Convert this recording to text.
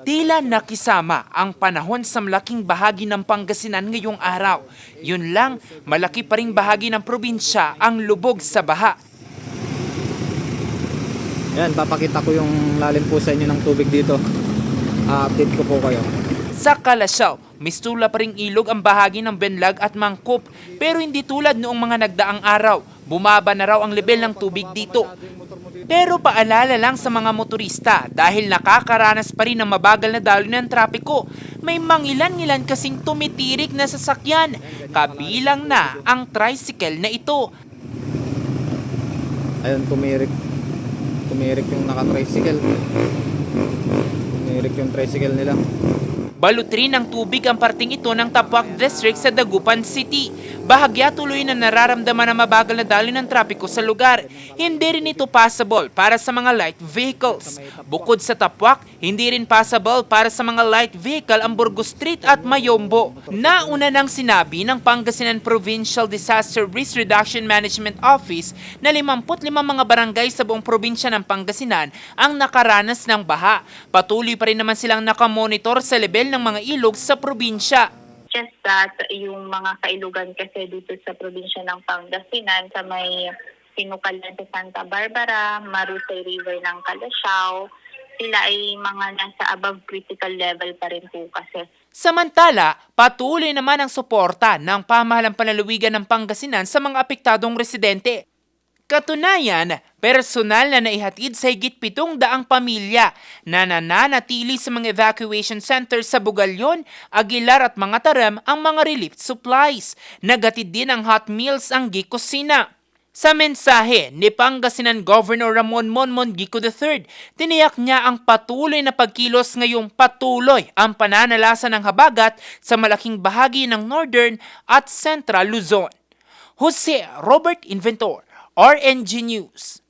Tila nakisama ang panahon sa malaking bahagi ng Pangasinan ngayong araw. Yun lang, malaki pa ring bahagi ng probinsya ang lubog sa baha. Yan, papakita ko yung lalim po sa inyo ng tubig dito. Update ko po kayo. Sa Kalasyaw, mistula pa ring ilog ang bahagi ng Benlag at Mangkop, pero hindi tulad noong mga nagdaang araw. Bumaba na raw ang level ng tubig dito. Pero paalala lang sa mga motorista dahil nakakaranas pa rin ng mabagal na daloy ng trapiko. May mangilan-ngilan kasing tumitirik na sasakyan, kabilang na ang tricycle na ito. Ayun, tumirik yung naka-tricycle. Tumirik yung tricycle nila. Balutrin ng tubig ang parting ito ng Tapuac District sa Dagupan City. Bahagya tuloy na nararamdaman ang mabagal na daloy ng trapiko sa lugar. Hindi rin ito passable para sa mga light vehicles. Bukod sa Tapuac, hindi rin passable para sa mga light vehicle ang Burgos Street at Mayombo. Nauna nang sinabi ng Pangasinan Provincial Disaster Risk Reduction Management Office na 55 mga barangay sa buong probinsya ng Pangasinan ang nakaranas ng baha. Patuloy pa rin naman silang nakamonitor sa level ng mga ilog sa probinsya. Just that, yung mga kailugan kasi dito sa probinsya ng Pangasinan, sa may sinukalan sa Santa Barbara, Marusay River ng Kalasyaw, sila ay mga nasa above critical level pa rin po kasi. Samantala, patuloy naman ang suporta ng pamahalang panlalawigan ng Pangasinan sa mga apektadong residente. Katunayan, personal na naihatid sa higit 700 pamilya na nananatili sa mga evacuation centers sa Bugalyon, Aguilar at mga Taram ang mga relief supplies. Nagatid din ang hot meals ang Gikusina. Sa mensahe ni Pangasinan Governor Ramon Monmon Gico III, tiniyak niya ang patuloy na pagkilos ngayong patuloy ang pananalasa ng habagat sa malaking bahagi ng Northern at Central Luzon. Jose Robert Inventor, RNG News.